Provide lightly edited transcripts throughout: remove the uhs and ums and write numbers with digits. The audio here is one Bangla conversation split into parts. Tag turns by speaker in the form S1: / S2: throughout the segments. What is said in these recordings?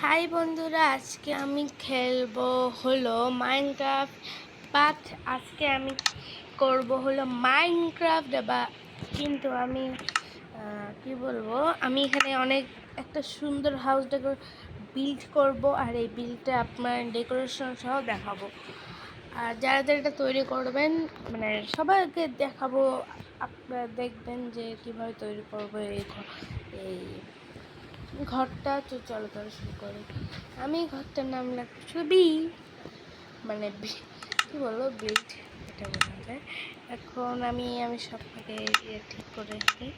S1: হাই বন্ধুরা, আজকে আমি খেলবো হলো মাইনক্রাফট। বাট আজকে আমি করব হলো মাইনক্রাফট বা কিন্তু আমি কি বলবো, আমি এখানে অনেক একটা সুন্দর হাউস বিল্ড করব, আর এই বিল্ডটা আপনার ডেকোরেশন সহ দেখাবো। আর যারা যারা এটা তৈরি করবেন মানে সবাইকে দেখাবো, আপনারা দেখবেন যে কীভাবে তৈরি করবো এই ঘরটা। তো চলো তাহলে শুরু করি। আমি ঘরটার নাম রাখছি মানে কী বলবো, বিল্ড এটা বলা যায়। এখন আমি সব থেকে ঠিক করে রাখি,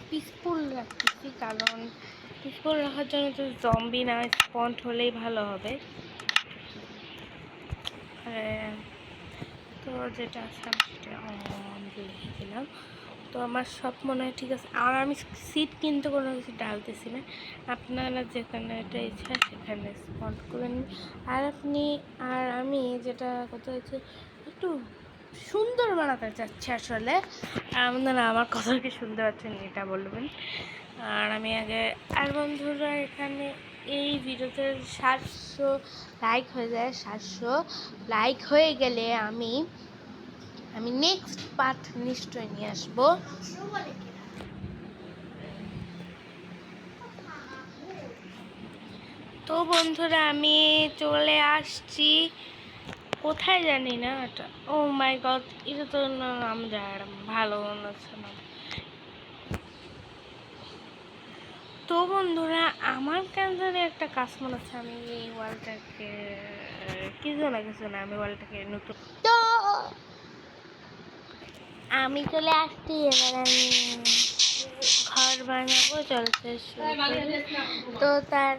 S1: পিসফুল রাখতেছি, কারণ পিসফুল রাখার জন্য তো জম্বি না স্পন্ট হলেই ভালো হবে। তো যেটা আছে আমি সেটা লিখে দিলাম। তো আমার সব মনে হয় ঠিক আছে। আর আমি সিট কিন্তু কোনো কিছু ডালতেছি না, আপনারা যেখানে এটা ইচ্ছা সেখানে স্পন্ট করে নিন। আর আমি যেটা কথা হচ্ছে, একটু সুন্দর বানাতে চাচ্ছি আসলে। আপনারা আমার কথা কি শুনতে পাচ্ছেন এটা বলবেন। আর আমি আগে আর বন্ধুরা, এখানে এই ভিডিওতে 700 লাইক হয়ে যায়। 700 লাইক হয়ে গেলে আমি নেক্সট পার্ট নিশ্চয়ই নিয়ে আসবো। তো বন্ধুরা, আমি চলে আসছি কোথায় জানি না এটা। ও মাই গড, এটা তো নাম যায় ভালো আছে না। তো বন্ধুরা, আমার কেন জানি একটা কাজ মনে হচ্ছে, আমি এই ওয়ালটাকে কিছু না আমি ওয়ালটাকে নতুন তো আমি চলে আসছি। এবার আমি ঘর বানাবো, চলতে শুরু করি। তো তার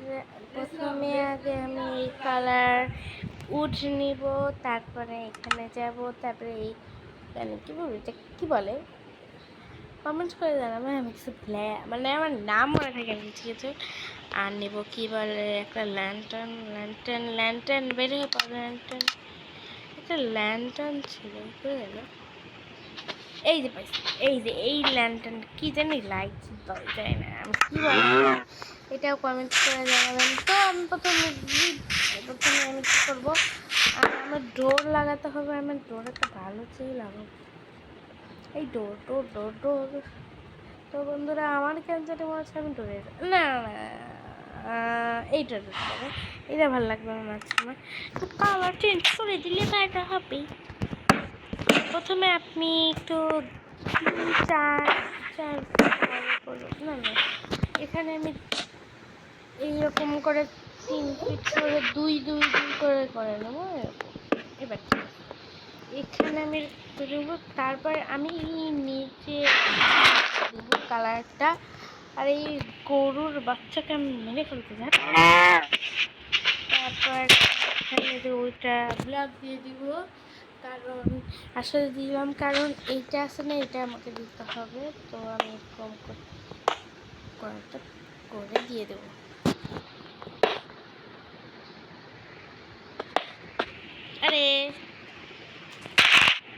S1: প্রথমে আগে আমি এই কালার উড নিব, তারপরে এখানে যাব, তারপরে এই কি বলবো, এটা কী বলে কমেন্টস করে জানাবো। আমি কিছু মানে আমার নাম মনে থাকে না ঠিক আছে। আর নেব কী বলে একটা ল্যান্টার্ন বের হয়ে পড়ে, একটা ল্যান্টার্ন ছিল, বুঝে গেল। এই যে পাইছি, এই ল্যান্টার্ন কি জানি লাইট যায় না, আমি কী বলবো এটাও কমেন্ট করে জানাবেন। তো আমি প্রথমে আমি কী করবো, আমার ডোর লাগাতে হবে। আমার ডোর একটা ভালো চেয়ে লাগাবো, এই ডোর। তো বন্ধুরা, আমার কেন যেটা মনে হচ্ছে আমি ডোরে না এইটা এটা ভালো লাগবে আমার মাঝখানে। তো কালার চেঞ্জ করে দিলে ভালো হবে। প্রথমে আপনি একটু 3-4 না এখানে আমি এইরকম করে 3 ফিট করে 2 করে নেবো এরকম। এবার এখানে আমি দেবো, তারপর আমি নিচে দেবো কালারটা। আর এই গরুর বাচ্চাকে আমি মেরে ফেলতে যাই। তারপর এখানে ওইটা ব্লক দিয়ে দিব, কারণ আসলে দিলাম কারণ এইটা আছে না, এটা আমাকে দিতে হবে। তো আমি কম করে দিয়ে দেবো।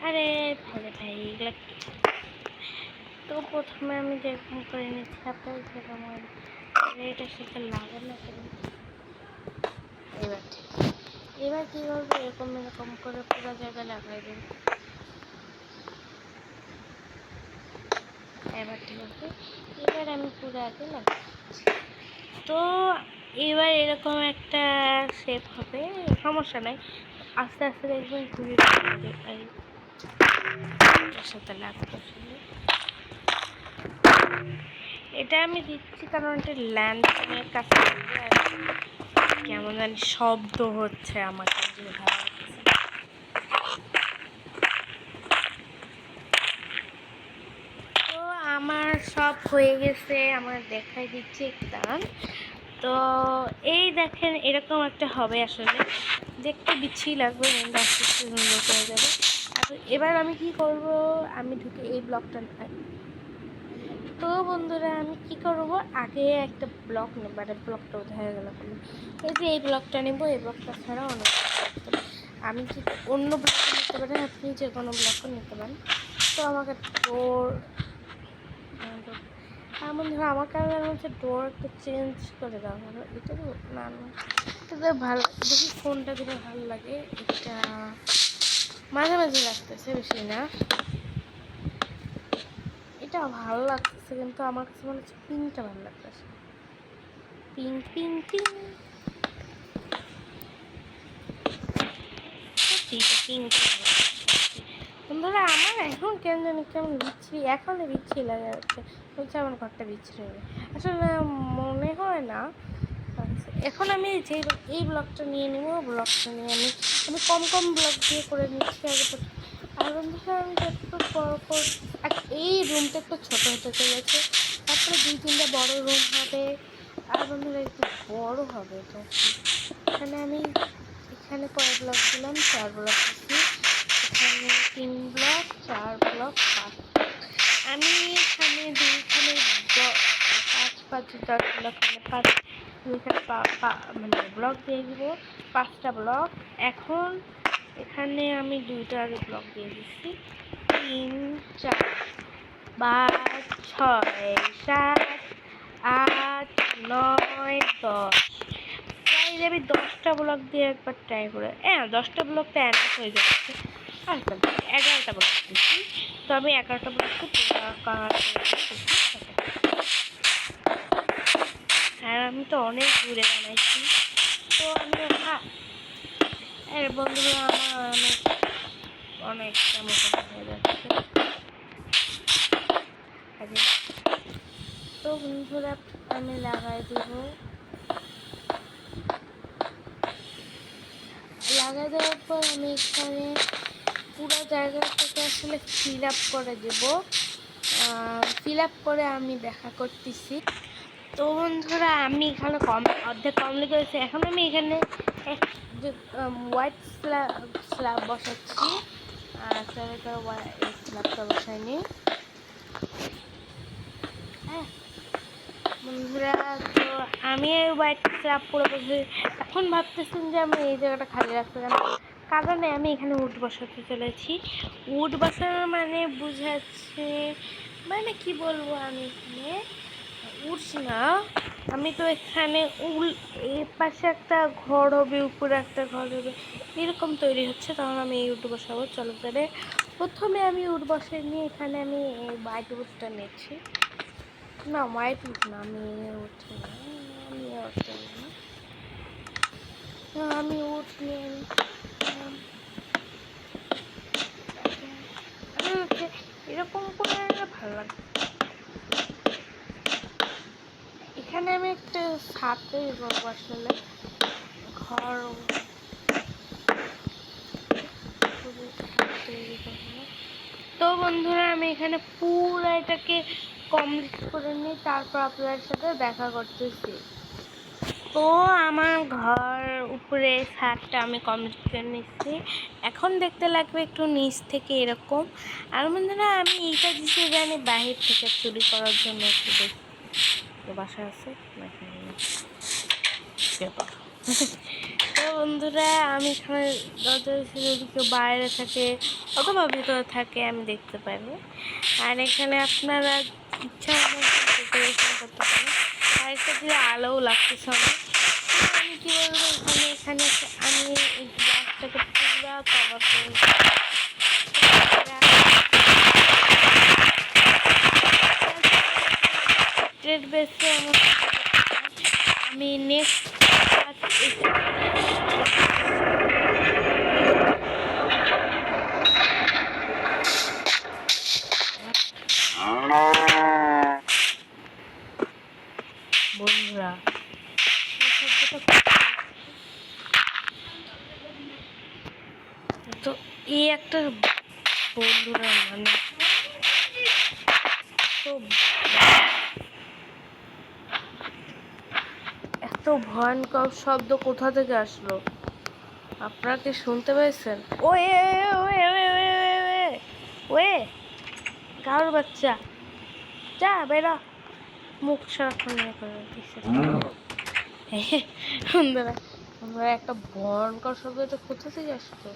S1: আরে ভালো ভাই এগুলো। তো প্রথমে আমি যেরকম করে নিচ্ছি, আপনার যেরকম এটার সাথে লাগানো করি। এবার কী করবো, এরকম করে পুরো জায়গায় লাগাই দেব। এবার ঠিক আছে, এবার আমি পুরো আগে লাগাচ্ছি। তো এবার এরকম একটা শেপ হবে, সমস্যা নাই। আস্তে আস্তে দেখবেন ঘুরে সাথে লাগবে। এটা আমি দিচ্ছি কারণ এটা ল্যান্ডের কাছে কেমন জানি শব্দ হচ্ছে আমাকে যে ভালো। তো আমার সব হয়ে গেছে, আমার দেখাই দিচ্ছি একটা। তো এই দেখেন এরকম একটা হবে, আসলে দেখতে বিচ্ছিরি লাগবে, কিন্তু আস্তে আস্তে সুন্দর করে যাবে। আর এবার আমি কি করব, আমি ঢুকে এই ব্লকটা পাই। তো বন্ধুরা, আমি কি করব, আগে একটা ব্লক নেব। আর ব্লকটা হয়ে গেল, এই যে এই ব্লকটা নেব। এই ব্লকটা ছাড়া অনেক আমি কি অন্য ব্লক নিতে পারেন, আপনি যে কোনো ব্লকও নিতে পারেন। তো আমাকে ডোর বন্ধুরা আমার ক্যামেরার মধ্যে ডোর একটু চেঞ্জ করে দাও, এটা না না এটা ভালো, দেখি ফোনটা দিলে ভালো লাগে। এটা মাঝে মাঝে লাগতেছে, বেশি না। এটা ভালো লাগতেছে, কিন্তু আমার কাছে মনে হচ্ছে পিঙ্কটা ভালো লাগতেছে। Pink pink pink, pink. বন্ধুরা আমার এখন কেন জানি কেমন বিচ্ছিরি, এখনই বিচ্ছিরি লাগা যাচ্ছে, বলছে আমার ঘরটা বিচ্ছিরি হবে। আসলে মনে হয় না। এখন আমি যে এই ব্লগটা নিয়ে নেবো, ব্লগটা নিয়ে আমি কম কম ব্লগ দিয়ে করে নিচ্ছি আগে তো। আর বন্ধুরা আমি যতটুকু পর এই রুমটা একটু ছোটো হতে চলেছে, তারপরে 2-3টা বড় রুম হবে। আর বন্ধুরা একটু বড় হবে, তো এখানে কয় ব্লক দিলাম, 4 ব্লক দিচ্ছি। এখানে 3 ব্লক, 4 ব্লক, 5। আমি এখানে 5 ব্লক, মানে ব্লক দিয়ে দিব 5টা ব্লক। এখন এখানে আমি 2টা আগে ব্লক দিয়ে দিচ্ছি, 3, 4, 5, 6, 7, 8, 9, 10। প্রায় আমি 10টা ব্লক দিয়ে একবার ট্রাই করে, 10টা ব্লকটা অ্যানাফ হয়ে যাচ্ছে। 11টা ব্লক দিচ্ছি, তো আমি 11টা ব্লককে পুরো কাভার করে দিচ্ছি। আর আমি তো অনেক দূরে বানাইছি, তো আমি বন্ধুরা আমার অনেকটা মতো হয়ে যাচ্ছে। তো বন্ধুরা আমি লাগাই দেব, লাগাই দেওয়ার পর আমি এখানে পুরো জায়গাটাকে আসলে ফিল আপ করে দেব। ফিল আপ করে আমি দেখা করতেছি। তো বন্ধুরা আমি এখানে অর্ধেক কমপ্লিট করেছি। এখন আমি এখানে হোয়াইট স্ল্যাব বসাচ্ছি, স্ল্যাবটা বসাইনি। হ্যাঁ বন্ধুরা, তো আমি হোয়াইট স্ল্যাব পুরো বসে, এখন ভাবতেছেন যে আমি এই জায়গাটা খালি রাখতে কেন, কারণে আমি এখানে উড বসাতে চলেছি। উড বসানো মানে বুঝাচ্ছে, মানে কি বলবো, আমি এখানে উডস না, আমি তো এখানে এর পাশে একটা ঘর হবে, উপরে একটা ঘর হবে, এরকম তৈরি হচ্ছে। তখন আমি এই উড বসাবো। চলো তাহলে প্রথমে আমি উড বসাই নিয়ে এখানে আমি হোয়াইট উডটা নিচ্ছি। না হোয়াইট উড না, আমি উঠছি না, আমি উড নিয়ে এরকম করে ভালো লাগে। এখানে আমি একটা ছাদ তৈরি করবো, আসলে ঘর তৈরি করবো। তো বন্ধুরা আমি এখানে পুরো এটাকে কমপ্লিট করে নিই, তারপর আপনাদের সাথে দেখা করতেছি। তো আমার ঘর উপরে ছাদটা আমি কমপ্লিট করে নিচ্ছি। এখন দেখতে লাগবে একটু নিচ থেকে এরকম। আর বন্ধুরা আমি এইটা দিচ্ছি জানি বাহির থেকে চুরি করার জন্য, একটু দেখি বাসা আছে নাকি। তো বন্ধুরা আমি এখানে দরজা যদি কেউ বাইরে থাকে অথবা ভেতরে থাকে আমি দেখতে পারি। আর এখানে আপনারা ইচ্ছা মতো ডেকোরেশন করতে পারেন। আর একটা দিয়ে আলোও লাগতেছে অনেক। আমি কী বলবো, এখানে আমি এই গ্লাসটাকে পুরো কভার করে বেসে আমি নেক্সট বন্ধুরা তো এই একটা বন্ধুরা মানে এত ভয়ঙ্কর শব্দ কোথা থেকে আসলো, আপনারা কি শুনতে পেয়েছেন? ওয়ে ওয়ে ওয়ে ওয়ে গাওর বাচ্চা, যা বেরা, মুখ সারাক্ষণ নিয়ে করে দিচ্ছে। বন্ধুরা আমরা একটা ভয়ঙ্কর শব্দ, এটা কোথা থেকে আসতো?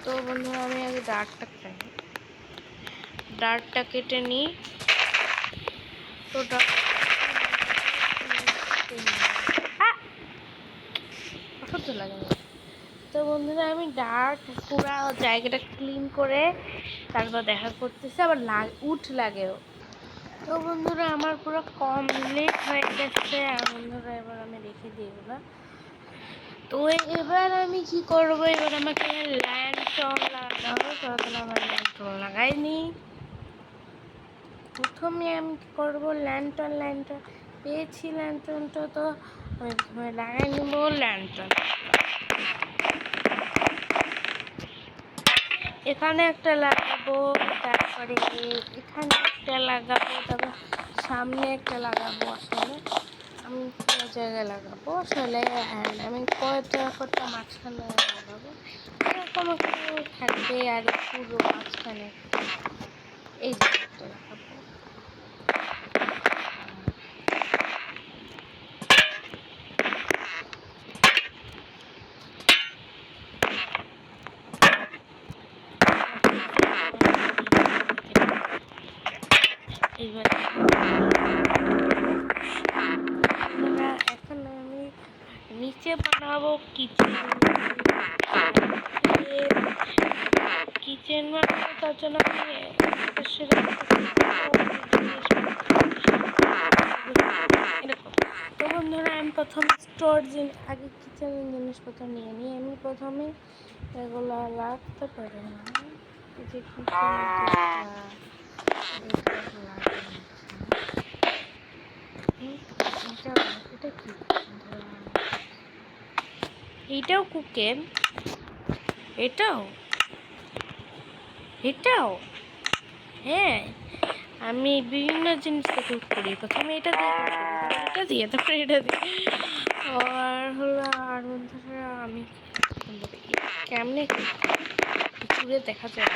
S1: তো বন্ধুরা আমি আগে ডার্টটা কেটে নিই। কতটা অসহ্য লাগে। তো বন্ধুরা আমি ডার্ক পুরা জায়গাটা ক্লিন করে তারপর দেখা করতেছি, আবার উঠ লাগেও। তো বন্ধুরা আমার পুরো কমপ্লিট হয়ে গেছে। আর বন্ধুরা এবার আমি রেখে দিই এগুলো। তো এবার আমি কি করব, এবার আমাকে ল্যান্টার্ন লাগাতে হবে। তখন আমার ল্যান্টার্ন লাগাইনি। প্রথমে আমি কি করবো, ল্যান্টার্ন পেয়েছি ল্যান্টার্নটা, তো আমি প্রথমে লাগাই নিব ল্যান্টার্ন। এখানে একটা লাগাবো, তারপরে এখানে একটা লাগাবো, তারপর সামনে একটা লাগাবো। আসলে আমি পুরো জায়গায় লাগাবো আসলে, আমি কয়টা মাঝখানে লাগাবো, এরকম একটু থাকবে। আর পুরো মাঝখানে এই জায়গাটা লাগাবো। এবার এখন আমি নিচে বানাবো কিচেন। বানাবো, তার জন্য আমি তো বন্ধুরা আমি প্রথম আগে কিচেনের জিনিসপত্র নিয়ে নিই। আমি প্রথমে এগুলো লাগতে পারে না, এটা কি, এইটাও কুকের, এটাও হ্যাঁ। আমি বিভিন্ন জিনিস কুক করি, প্রথমে এটা দিয়ে তারপরে এটা দিয়ে। আর হলো আর বন্ধুরা আমি কেমনে ঘুরে দেখা যায়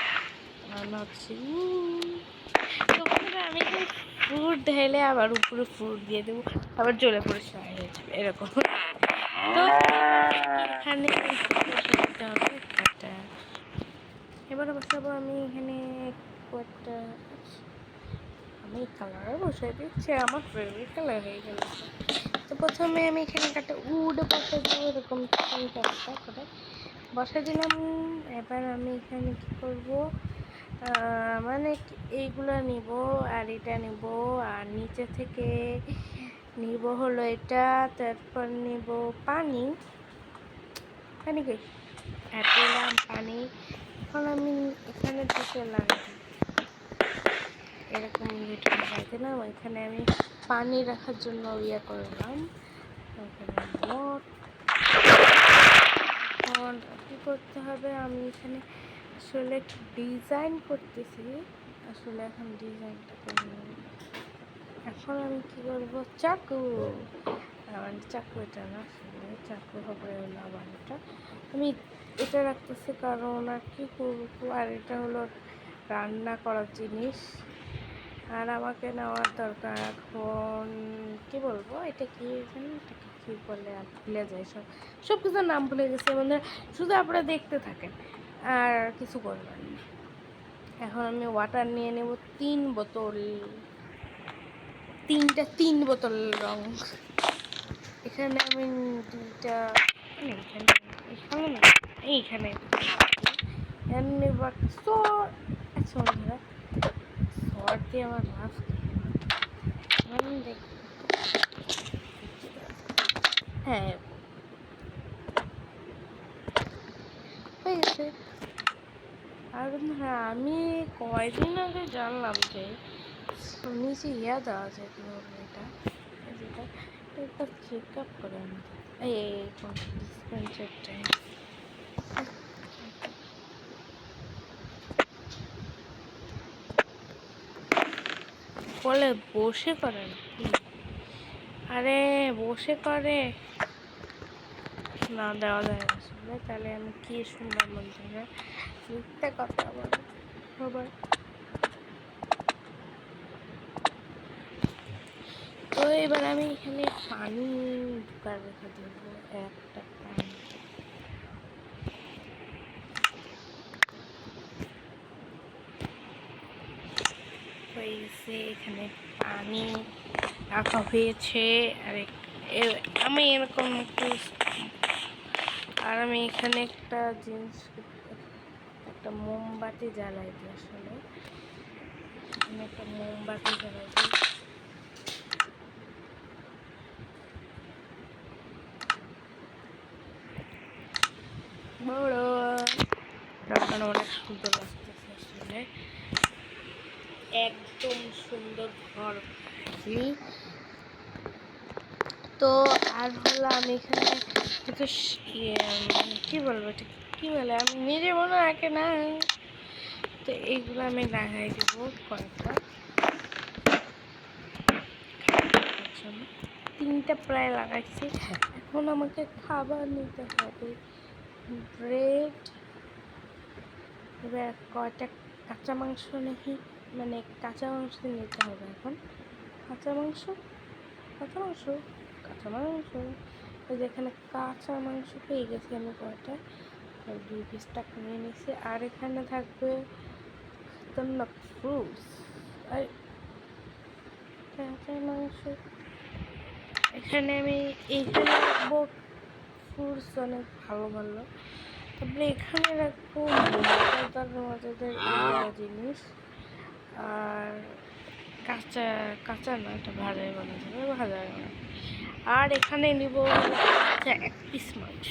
S1: রান্না হচ্ছে। তো বন্ধুরা আমি ফ্রুট ঢেলে আবার উপরে ফ্রুট দিয়ে দেবো, আবার জলে পরিষ্কার হয়ে যাবে এরকম। তো এখানে এবার বসাবো আমি এখানে কয়েকটা, আমি কালারও বসাই দিচ্ছি, আমার ফেভারিট কালার হয়ে গেল। তো প্রথমে আমি এখানে একটা উড বসে দেবো, এরকম 3-4টা করে বসে দিলাম। এবার আমি এখানে কি করব, মানে এইগুলো নিব আর এটা নিব, আর নিচে থেকে নিব হলো এটা, তারপর নিব পানি কি দিলাম পানি। এখন আমি এখানে দিতে লাগাই এরকম লাগাই দিলাম। এখানে আমি পানি রাখার জন্য ইয়ে করলাম। এখন কী করতে হবে, আমি এখানে আসলে ডিজাইন করতেছি, আসলে এখন ডিজাইনটা করে এখন আমি কি করব, চাকু, মানে চাকু এটা না, আসলে চাকু হবে হলো আবার এটা। আমি এটা রাখতেছি কারণ আর কি করবো, আর এটা হলো রান্না করার জিনিস, আর আমাকে নেওয়ার দরকার। এখন কি বলবো, এটা কি কি বলে আর ভুলে যায়, সব কিছুর নাম ভুলে গেছে। মানে শুধু আপনারা দেখতে থাকেন আর কিছু করবেন না। এখন আমি ওয়াটার নিয়ে নেব 3 বোতল, 3 বোতল রং। এখানে আমি 2টা, এইখানে শর্ট দিয়ে আমার লাভ হ্যাঁ হয়ে গেছে। আর হ্যাঁ আমি কয়দিন আগে জানলাম যে নিচে ইয়া দেওয়া যায় কীভাবে, এটা যেটা একবার চেক আপ করে এই ডিসপেন্সারটাই বলে বসে করে নাকি, আরে বসে করে না, দেওয়া যায় না আসলে। তাহলে আমি কি শুনলাম বন্ধুরা, মিথ্যা কথা বলে সবাই। তো এবার আমি এখানে পানি ঢুকার রেখে দেবো, একটা পানি হয়ে গেছে। এখানে পানি রাখা হয়েছে। আর আমি এরকম একটু, আর আমি এখানে একটা জিনিস, একটা মোমবাতি জ্বালাই দিই। আসলে আমি একটা মোমবাতি জ্বালাই দিই। বড় রাখানো অনেক সুন্দর লাগতেছে আসলে, একদম সুন্দর ঘর। তো আর হলো আমি এখানে কিছু কি বলবো, ঠিক কি বলে, আমি নিজে মনে রাখে না। তো এইগুলো আমি লাগাই দেবো কয়েকটা, তিনটা প্রায় লাগাইছি। এখন আমাকে খাবার নিতে হবে, ব্রেড, এবার কয়টা কাঁচা মাংস নাকি, মানে কাঁচা মাংস নিতে হবে এখন। কাঁচা মাংস কাঁচা মাংস কাঁচা মাংস ওই যেখানে কাঁচা মাংস পেয়ে গেছি আমি কয়টা, 2 পিসটা নিয়ে নিছি। আর এখানে থাকবে ফ্রুটস আর কাঁচা মাংস। এখানে আমি এইখানে রাখবো ফ্রুটস, অনেক ভালো ভালো। তারপরে এখানে রাখবো মজাদার জিনিস। আর কাঁচা কাঁচা না, এটা ভাজাই বলা যাবে, ভাজা। আর এখানে নিব এক পিস মাংস,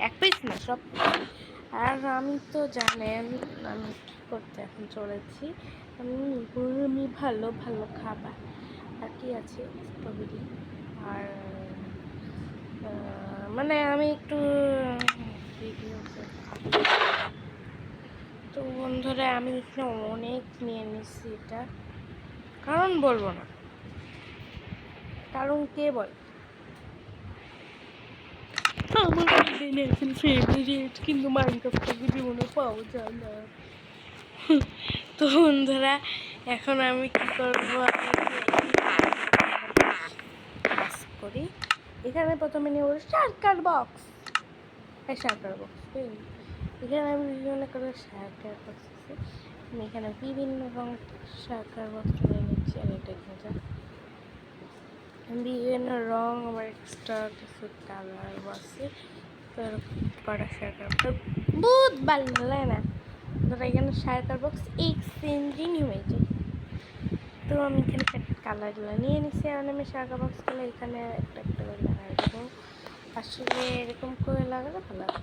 S1: এক পিস না সব। আর আমি তো জানেন আমি কী করতে এখন চলেছি, আমি ভালো ভালো খাবার। আর কি আছে, স্ট্রবেরি। আর মানে আমি একটু তো বন্ধুরা আমি এখানে অনেক নিয়ে নিচ্ছি এটা, কারণ বলবো না, কারণ কে বল আমার এখন ফেভারিট, কিন্তু মাইনক্রাফটে জীবনে পাওয়া যায় না। তো বন্ধুরা এখন আমি কি করবো, কাজ করি। এখানে প্রথমে নেব সার্কার বক্স, সার্কার বক্স। এখানে আমি বিভিন্ন করে সার্কার বক্স আছে, আমি এখানে বিভিন্ন রঙ সার্কার বক্স নিয়ে নিচ্ছি। আর এটা খোঁজা বিভিন্ন রঙ, আমার এক্সট্রা কিছু কালার আছে। তো কটা সার্কার বহুত ভালো লাগে না, ধরো এখানে সার্কার বক্স এক্সচেঞ্জিং হয়ে যায়। তো আমি এখানে কালারগুলো নিয়ে নিচ্ছি। আর আমি সার্কার বক্সগুলো এখানে একটা একটা করে লাগাই দেবো। আসলে এরকম করে লাগালে ভালো লাগে।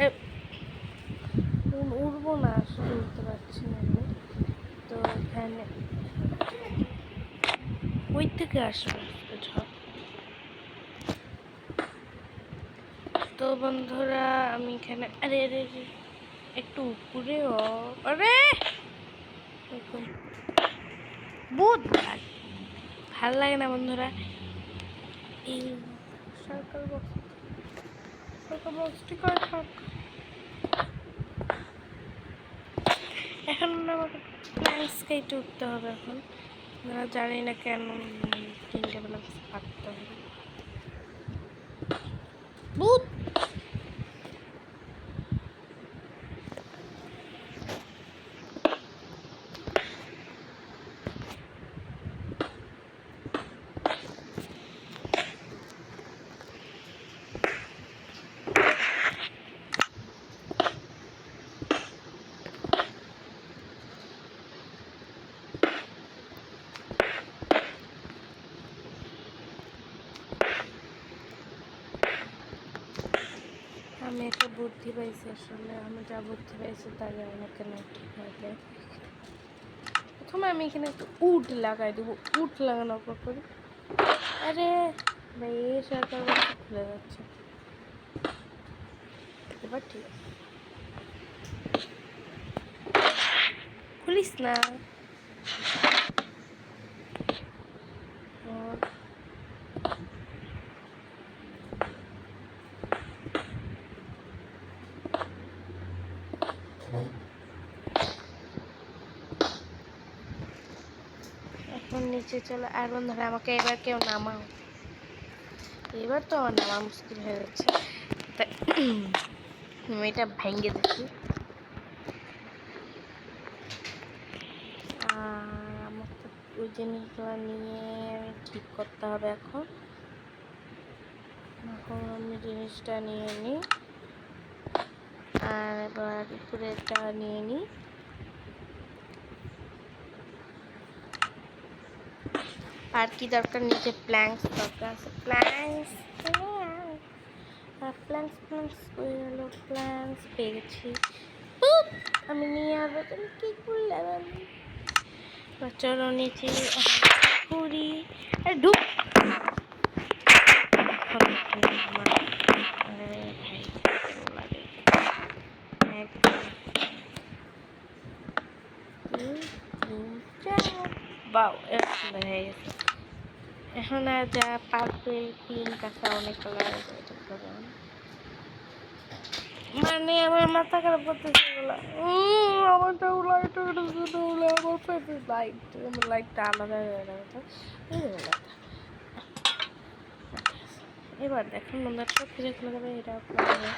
S1: এখন উড়বো না, আসলে উঠতে পারছি না আমি। তো এখানে ওই থেকে আসবে ঝড়। তো বন্ধুরা আমি এখানে আরে আরে একটু উপরেও, আরে এরকম বহুত ভাল লাগে না বন্ধুরা। এই সার্কেল বক্সটি করে থাক। এখন আমাকে প্ল্যান্স কেটে উঠতে হবে। এখন জানি না কেন 3টে প্ল্যান্স কাটতে হবে। বহুত আমি একটা বুদ্ধি পাইছি, আসলে আমি যা বুদ্ধি পাইছি তা জানি না কেন ঠিক হবে। প্রথমে আমি এখানে একটু উড লাগাই দেবো, উড লাগানোর পর করি। আরে ভাই এই সরকার খুলে যাচ্ছে, এবার ঠিক আছে, খুলিস না। এখন নিচে চলো। আর বন্ধুরা আমাকে এবার কেউ নামাও, এবার তো আমার নামা মুশকিল হয়ে যাচ্ছে। তাই আমি এটা ভেঙে দিচ্ছি। ওই জিনিসগুলো নিয়ে আমি ঠিক করতে হবে। এখন আমি জিনিসটা নিয়ে নিই, আর এবার উপরেটা নিয়ে নিই। আর কি দরকার, নিচে প্ল্যাঙ্কস দরকার আছে। প্ল্যাঙ্কস পেয়ে গেছি। আমি নিয়ে আসবো, তুমি কি করলাম? চলো নিচে ঘুরি। ঢুক এখন আর যা পার্পেল পিঙ্ক আছে, অনেক কালার মানে আমার মাথা খারাপ করতেছে এগুলো। আমারটা লাইটটা আলাদা হয়ে গেছে। এবার দেখুন বন্ধুরা, সব কিছু খুলে যাবে। এটাও খুলে যাবে,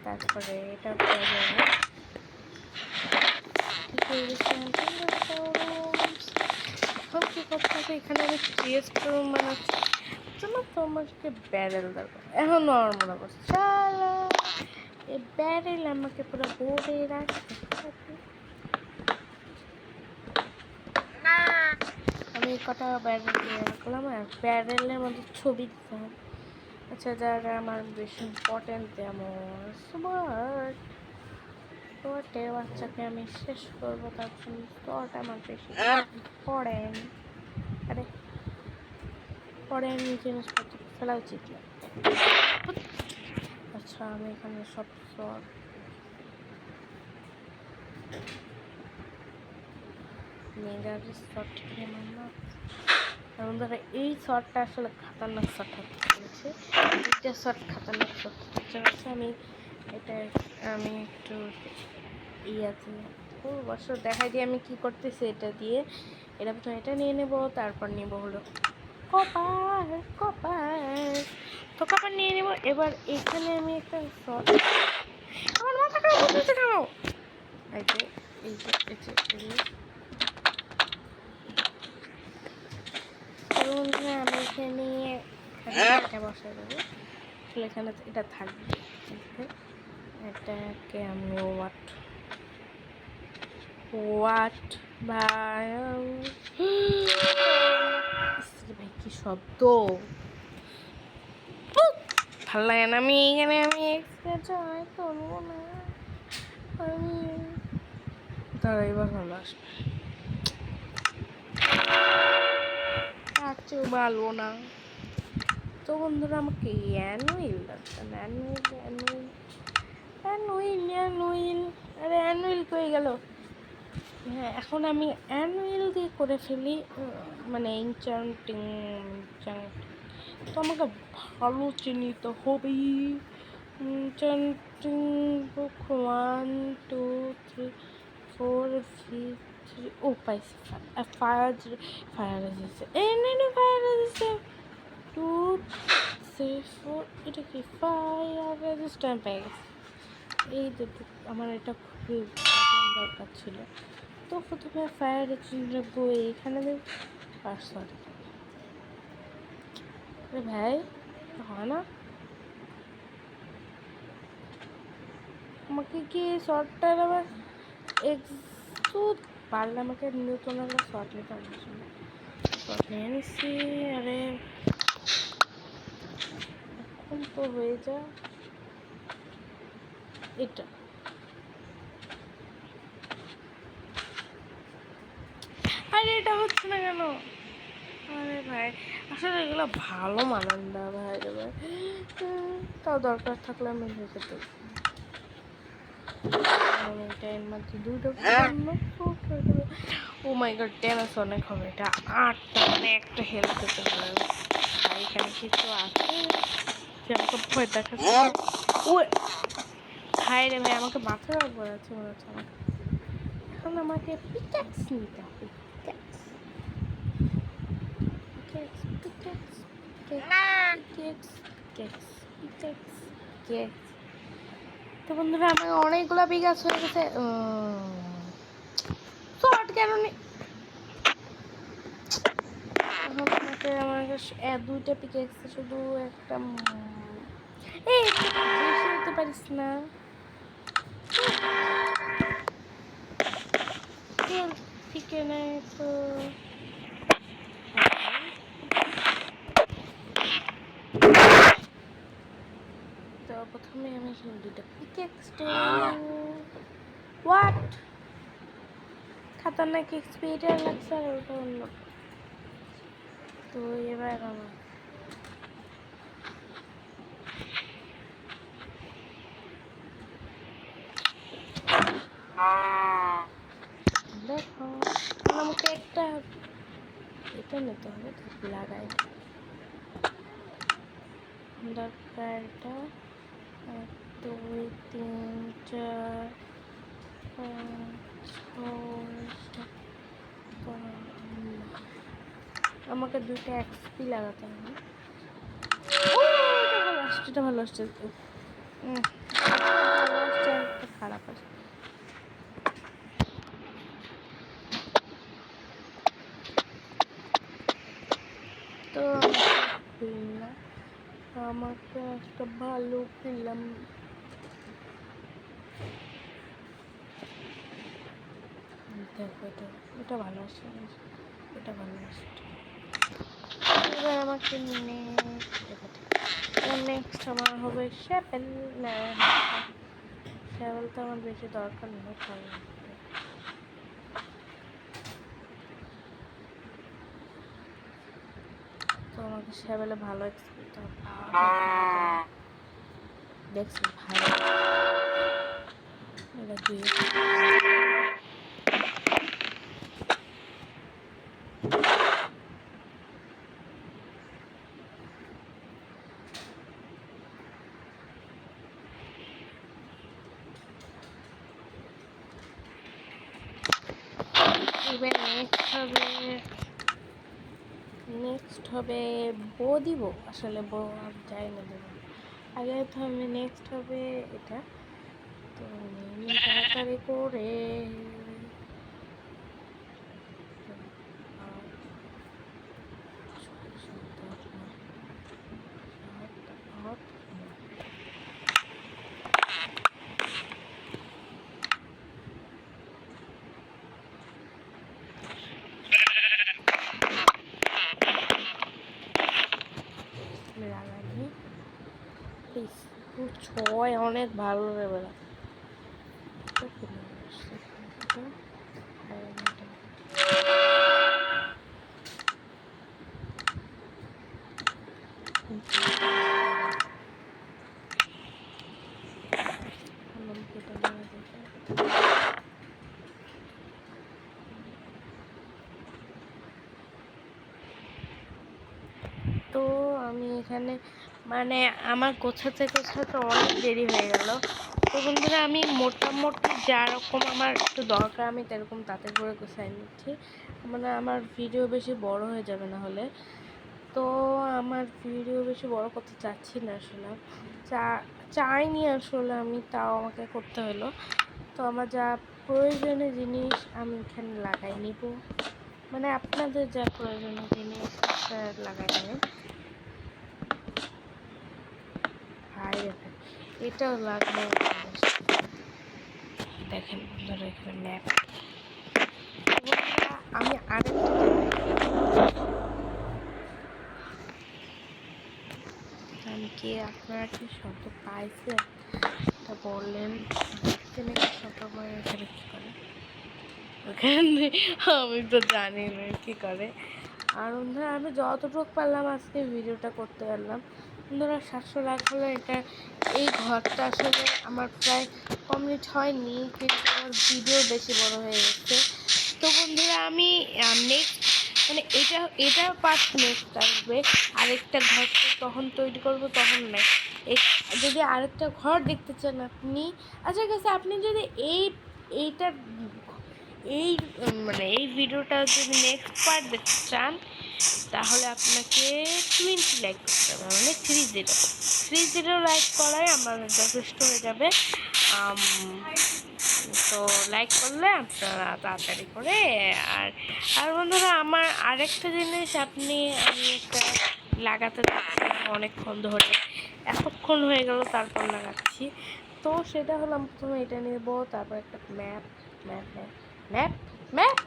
S1: তারপরে এটাও খুলে যাবে। এখন কি করতে হবে, এখানে আমি চেস্ট রুম বানাচ্ছি, চলো তোমাকে ব্যারেল দরকার। এখন নর্মাল অবস্থা, চলো এই ব্যারেল আমাকে পুরো ভরে রাখতে হবে। আমি কটা ব্যারেল দিয়ে রাখলাম, আর ব্যারেলের মধ্যে ছবি দিতে হবে। আচ্ছা, যারা আমার বেশি ইম্পর্টেন্ট, যেমন স্মার্ট স্পটের বাচ্চাকে আমি শেষ করবো, তার জন্য স্পট আমার বেশি ইম্পর্টেন্ট। আরে পরে আমি জিনিসপত্র ফেলা উচিত না। আচ্ছা, আমি এখানে সব শট মেগারের শট খেয়ে মারলাম। এবং ধরো এই শটটা আসলে খাতারনাক শট হতে চলেছে। এটা শট খাতারনাক শট হতে চলেছে। আমি একটু আছে অবশ্য দেখাই দিয়ে আমি কি করতেছি। এটা দিয়ে এটা প্রথমে এটা নিয়ে নেব, তারপর নেব হলো কপার। তো কপার নিয়ে নেব। এবার এখানে আমি একটা শট, আমার মাথা খারাপ করতেছে কেন? আমি এখানে এটা বসাই দেবো। এখানে এটা থাকবে। এটাকে আমি হোয়াট ভাই কি শব্দ, ভাল লাগে না। আমি এখানে এক্সট্রা চাই করবো না। আমি তারাই বা ভালো আসবে, আচ্ছা ভালো না। তো বন্ধুরা, আমাকে অ্যানুইল দরকার। অ্যানুইল আরে অ্যানুইল কই গেল? হ্যাঁ, এখন আমি অ্যানুইল দিয়ে করে ফেলি, মানে ইনচান্টিং। তো আমাকে ভালো চিনিতে হবে। ইনচান্টিং বুক 1 2 3 4 5 3। ও পাইছি, ফায়ার রেজিস্টার। Fire register 2 3 4। এটা কি ফায়ার রেজিস্টার পেয়ে গেছে। এই দুটো আমার এটা খুবই দরকার ছিল। তো প্রথমে ফায়ার রেজিস্টার বই এখানে দেব। সরি ভাই, হয় না। আমাকে কি শর্টটার আবার একটু পারলে আমাকে নতুন একটা শর্ট নিতে হবে। শর্ট নিয়ে নিচ্ছি। আরে এখন তো হয়ে যা এটা। আরে এটা হচ্ছে না কেন? আরে ভাই, আসলে এগুলো ভালো মানান না ভাই রে ভাই। তাও দরকার থাকলে আমি রেখে দেবো। এর মধ্যে দুটো ও মাই গড, টেনাস অনেক হবে। এটা 8টা, মানে একটা হেল্প করতে হবে। এখানে কিছু আছে যে আমাকে ভয় দেখাচ্ছে। ও ভাই রে ভাই, আমাকে মাথার উপর আছে মনে হচ্ছে। এখন আমাকে পিক্যাক্স নিতে হবে। তো বন্ধুরা, আমার অনেকগুলো বিকাশ হয়ে গেছে। শর্ট কেন দুইটা পিকেক্সে শুধু একটা এই বেশি হতে পারিস না। ঠিক নাই তো প্রথমে আমি দুইটা পিকেক্স হোয়াট খাতারনাক এক্সপিরিয়েন্স লাগছে আর ওটা অন্য। তো এবার আমার দেখো আমাকে একটা এটা নিতে হবে, লাগাই দরকারটা 1 2 3 4 5 6 আমাকে দুইটা এক্সপি লাগাতে হবে। এটা ভালো আসছে, খারাপ আছে। তো আমাকে একটা ভালো ফিল্ম দেখো, এটা ভালো আসছে, এটা ভালো আসছে। এবার আমাকে নেক্সট আমার হবে শ্যাপেল। না শ্যাপেল তো আমার বেশি দরকার নেই, ভালো তো আমাকে শ্যাপেলে ভালো এক্সপিরিয়েন্স দেখছি ভালো এটা দুই নেক্সট হবে বো দিব, আসলে বো আর যাই না দেবো আগে তো আমি নেক্সট হবে এটা। তো তাড়াতাড়ি করে ছয় অনেক ভালো লেভেল তো আমি এখানে মানে আমার গোছাতে অনেক দেরি হয়ে গেল। তো বন্ধুরা আমি মোটামুটি যা রকম আমার একটু দরকার আমি তেরকম তাতে করে গোছাই নিচ্ছি, মানে আমার ভিডিও বেশি বড় হয়ে যাবে না হলে। তো আমার ভিডিও বেশি বড় করতে চাচ্ছি না আসলে, চাইনি আসলে আমি, তাও আমাকে করতে হলো। তো আমার যা প্রয়োজনীয় জিনিস আমি এখানে লাগাই নিব, মানে আপনাদের যা প্রয়োজনীয় জিনিস লাগাই নেবেন। এটাও লাগবে, দেখেন বন্ধুরা এখানে ম্যাপ। আমি আরেকটা আমি কি আপনারা কি শব্দ পাইছেন এটা বললেন, শব্দ করে এখানে কি করে ওখানে আমি তো জানি না কি করে। আর বন্ধুরা আমি যতটুকু পারলাম আজকে ভিডিওটা করতে পারলাম। বন্ধুরা 700 লাখ হলো এটা, এই ঘরটা আসলে আমার প্রায় কমপ্লিট হয়নি, কিন্তু আমার ভিডিও বেশি বড় হয়ে গেছে। তো বন্ধুরা আমি নেক্সট মানে এটা পার্ট নেক্সট আসবে, আরেকটা ঘর তখন তৈরি করব, তখন নেই যদি আরেকটা ঘর দেখতে চান আপনি, আচ্ছা কাছে আপনি যদি এইটা এই মানে এই ভিডিওটা যদি নেক্সট পার্ট দেখতে চান তাহলে আপনাকে 20 লাইক করতে হবে, মানে 30 লাইক করাই আমার যথেষ্ট হয়ে যাবে। তো লাইক করলে আপনারা তাড়াতাড়ি করে। আর আর বন্ধুরা, আমার আরেকটা জিনিস আমি একটা লাগাতে চাচ্ছিলাম অনেকক্ষণ ধরে, এতক্ষণ হয়ে গেল তারপর লাগাচ্ছি। তো সেটা হলো, আমি প্রথমে এটা নেব, তারপর একটা map map map map map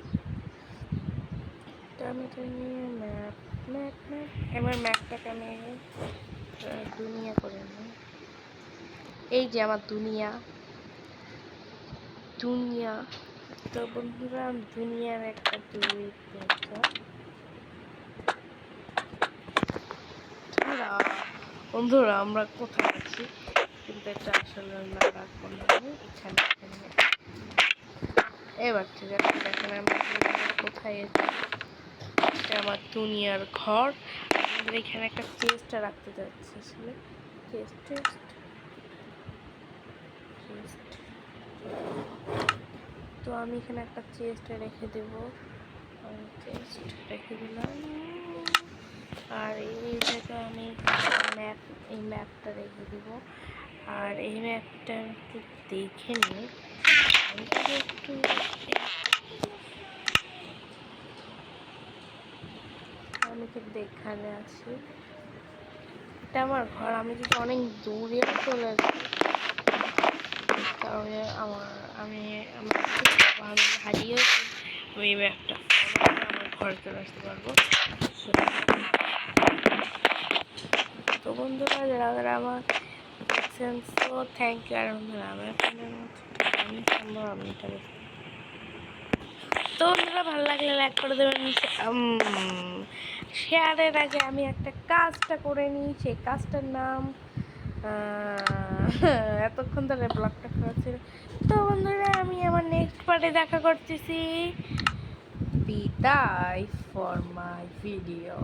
S1: তো আমি এটা নিয়ে ম্যাপ ম্যাপ ম্যাপ এবার ম্যাপটাকে আমি দুনিয়া করে নিই। এই যে আমার দুনিয়া দুনিয়া। তো বন্ধুরা, দুনিয়ার একটা 2 3 বন্ধুরা, আমরা কোথায় আছি? কিন্তু এটা আসলে আমরা রাখবো না, এখানে এবার ঠিক আছে। দেখেন আমরা কোথায় আছি, এটা আমার দুনিয়ার ঘর। আমাদের এখানে একটা চেস্ট রাখতে যাচ্ছে আসলে, চেস্ট তো আমি এখানে একটা চেস্ট রেখে দেব, চেস্ট রেখে দিলাম। আর এই জায়গায় আমি এই ম্যাপটা রেখে দেব। আর এই ম্যাপটা একটু দেখে নিই, একটু আমি কিন্তু এখানে আছি, এটা আমার ঘর। আমি যদি অনেক দূরে চলে যাই তাহলে আমি হারিয়েও আমি এই ম্যাপটা আমার ঘরে চলে আসতে পারবো। তো বন্ধুরা, যারা আমার দেখছেন, তো থ্যাংক ইউ। আর বন্ধুরা, আমার তো বন্ধুরা, ভালো লাগলে লাইক করে দেবেন। শেয়ারের আগে আমি একটা কাজটা করে নিই, সেই কাজটার নাম এতক্ষণ ধরে ব্লগটা করেছিল। তো বন্ধুরা, আমি আমার নেক্সট পার্টে দেখা করতেছি। বিদায় ফর মাই ভিডিও।